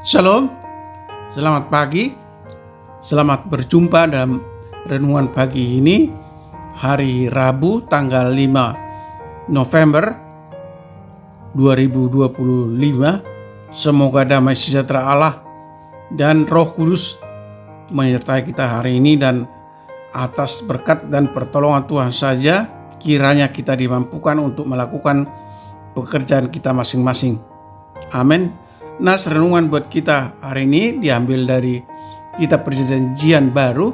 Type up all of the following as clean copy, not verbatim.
Shalom, selamat pagi, selamat berjumpa dalam renungan pagi ini, hari Rabu tanggal 5 November 2025. Semoga damai sejahtera Allah dan Roh Kudus menyertai kita hari ini, dan atas berkat dan pertolongan Tuhan saja kiranya kita dimampukan untuk melakukan pekerjaan kita masing-masing. Amin. Nas renungan buat kita hari ini diambil dari kitab Perjanjian Baru,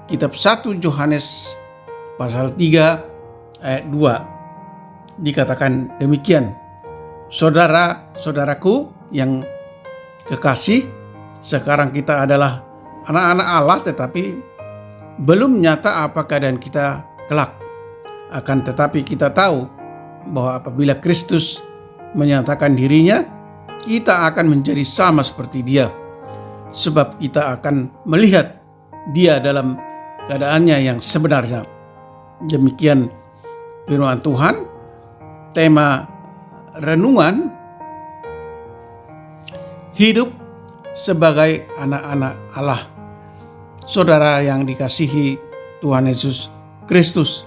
kitab 1 Yohanes pasal 3 ayat 2. Dikatakan demikian, saudara-saudaraku yang kekasih, sekarang kita adalah anak-anak Allah, tetapi belum nyata apa keadaan kita kelak. Akan tetapi kita tahu bahwa apabila Kristus menyatakan dirinya, kita akan menjadi sama seperti Dia, sebab kita akan melihat Dia dalam keadaannya yang sebenarnya. Demikian firman Tuhan. Tema renungan, hidup sebagai anak-anak Allah. Saudara yang dikasihi Tuhan Yesus Kristus,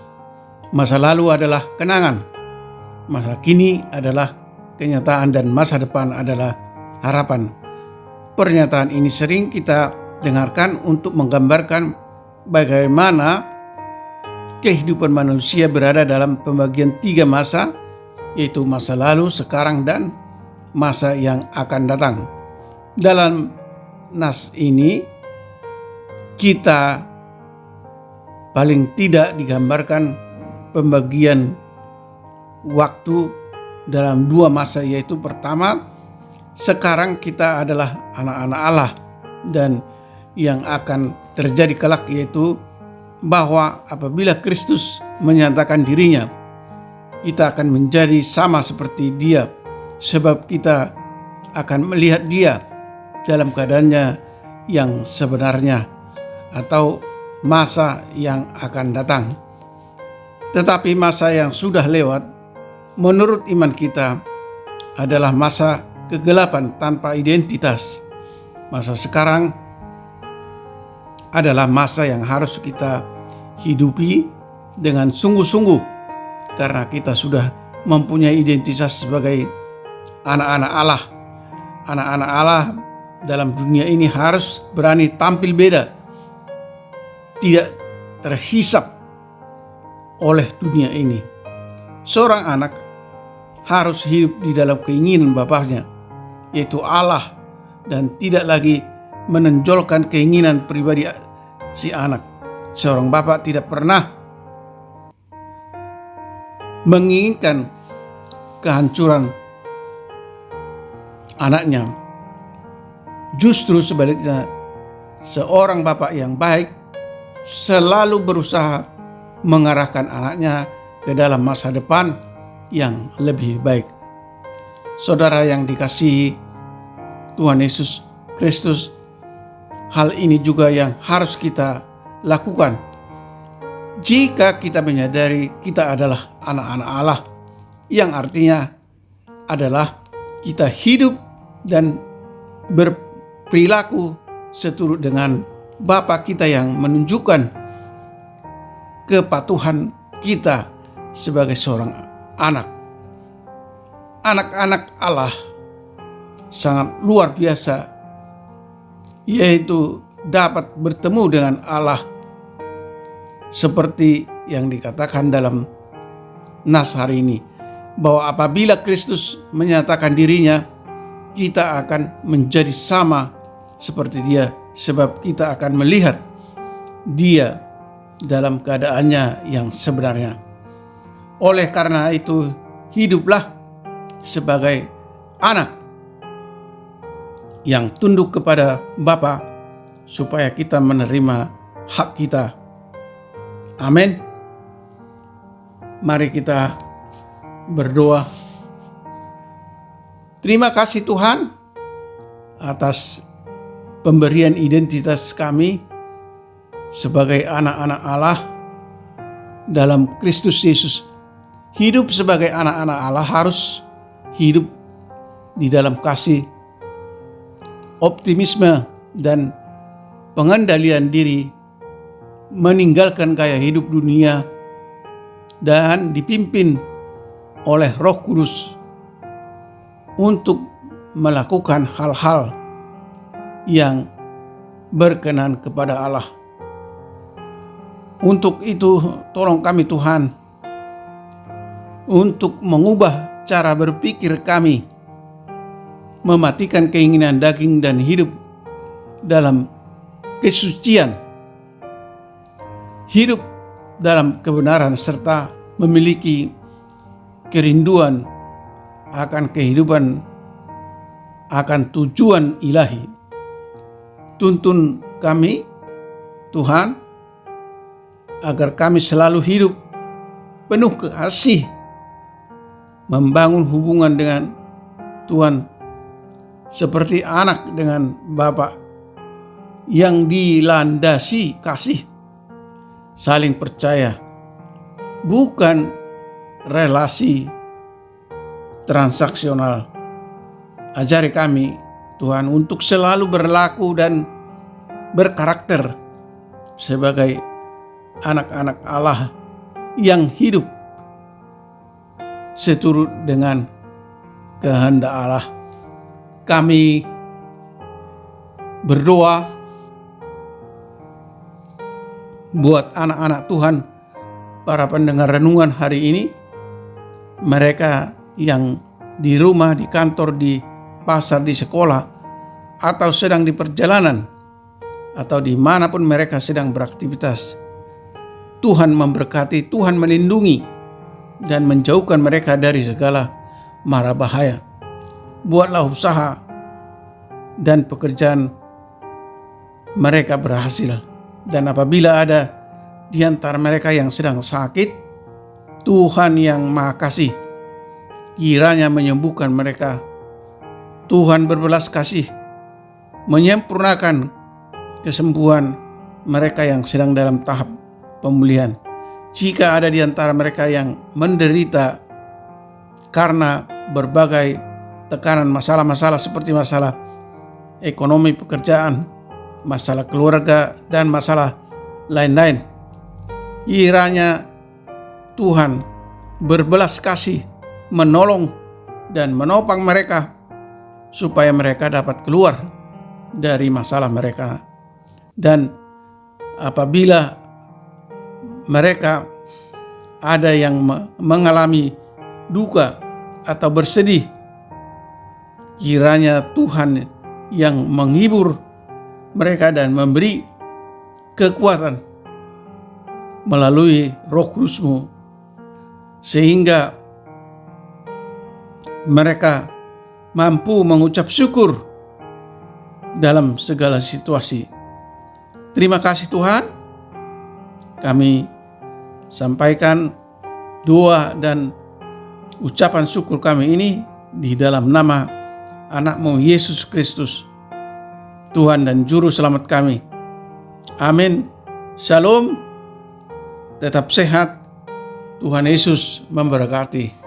masa lalu adalah kenangan, masa kini adalah kenyataan, dan masa depan adalah harapan. Pernyataan ini sering kita dengarkan untuk menggambarkan bagaimana kehidupan manusia berada dalam pembagian 3 masa, yaitu masa lalu, sekarang, dan masa yang akan datang. Dalam nas ini kita paling tidak digambarkan pembagian waktu dalam 2 masa, yaitu pertama, sekarang kita adalah anak-anak Allah, dan yang akan terjadi kelak yaitu bahwa apabila Kristus menyatakan dirinya, kita akan menjadi sama seperti Dia, sebab kita akan melihat Dia dalam keadaannya yang sebenarnya, atau masa yang akan datang. Tetapi masa yang sudah lewat, menurut iman kita, adalah masa kegelapan tanpa identitas. Masa sekarang adalah masa yang harus kita hidupi dengan sungguh-sungguh, karena kita sudah mempunyai identitas sebagai anak-anak Allah. Anak-anak Allah dalam dunia ini harus berani tampil beda, tidak terhisap oleh dunia ini. Seorang anak harus hidup di dalam keinginan bapaknya, yaitu Allah, dan tidak lagi menonjolkan keinginan pribadi si anak. Seorang bapak tidak pernah menginginkan kehancuran anaknya. Justru sebaliknya, seorang bapak yang baik selalu berusaha mengarahkan anaknya ke dalam masa depan yang lebih baik. Saudara yang dikasihi Tuhan Yesus Kristus, hal ini juga yang harus kita lakukan. Jika kita menyadari kita adalah anak-anak Allah, yang artinya adalah kita hidup dan berperilaku seturut dengan Bapa kita yang menunjukkan kepatuhan kita sebagai seorang anak. Anak-anak Allah sangat luar biasa, yaitu dapat bertemu dengan Allah, seperti yang dikatakan dalam nas hari ini, bahwa apabila Kristus menyatakan dirinya, kita akan menjadi sama seperti Dia, sebab kita akan melihat Dia dalam keadaannya yang sebenarnya. Oleh karena itu, hiduplah sebagai anak yang tunduk kepada Bapa, supaya kita menerima hak kita. Amin. Mari kita berdoa. Terima kasih Tuhan atas pemberian identitas kami sebagai anak-anak Allah dalam Kristus Yesus. Hidup sebagai anak-anak Allah harus hidup di dalam kasih optimisme dan pengendalian diri, meninggalkan gaya hidup dunia, dan dipimpin oleh Roh Kudus untuk melakukan hal-hal yang berkenan kepada Allah. Untuk itu, tolong kami Tuhan untuk mengubah cara berpikir kami, mematikan keinginan daging dan hidup dalam kesucian, hidup dalam kebenaran, serta memiliki kerinduan akan kehidupan, akan tujuan ilahi. Tuntun kami Tuhan agar kami selalu hidup penuh kasih, membangun hubungan dengan Tuhan seperti anak dengan Bapa yang dilandasi kasih, saling percaya, bukan relasi transaksional. Ajari kami Tuhan untuk selalu berlaku dan berkarakter sebagai anak-anak Allah yang hidup seturut dengan kehendak Allah. Kami berdoa buat anak-anak Tuhan, para pendengar renungan hari ini, mereka yang di rumah, di kantor, di pasar, di sekolah, atau sedang di perjalanan, atau dimanapun mereka sedang beraktivitas. Tuhan memberkati, Tuhan melindungi, dan menjauhkan mereka dari segala mara bahaya. Buatlah usaha dan pekerjaan mereka berhasil. Dan apabila ada di antara mereka yang sedang sakit, Tuhan yang Maha Kasih kiranya menyembuhkan mereka. Tuhan berbelas kasih menyempurnakan kesembuhan mereka yang sedang dalam tahap pemulihan. Jika ada di antara mereka yang menderita karena berbagai tekanan, masalah-masalah seperti masalah ekonomi, pekerjaan, masalah keluarga, dan masalah lain-lain, kiranya Tuhan berbelas kasih menolong dan menopang mereka supaya mereka dapat keluar dari masalah mereka. Dan apabila mereka ada yang mengalami duka atau bersedih, kiranya Tuhan yang menghibur mereka dan memberi kekuatan melalui Roh Kudus-Mu, sehingga mereka mampu mengucap syukur dalam segala situasi. Terima kasih Tuhan. Kami sampaikan doa dan ucapan syukur kami ini di dalam nama anak-Mu Yesus Kristus, Tuhan dan Juru Selamat kami. Amin. Shalom. Tetap sehat. Tuhan Yesus memberkati.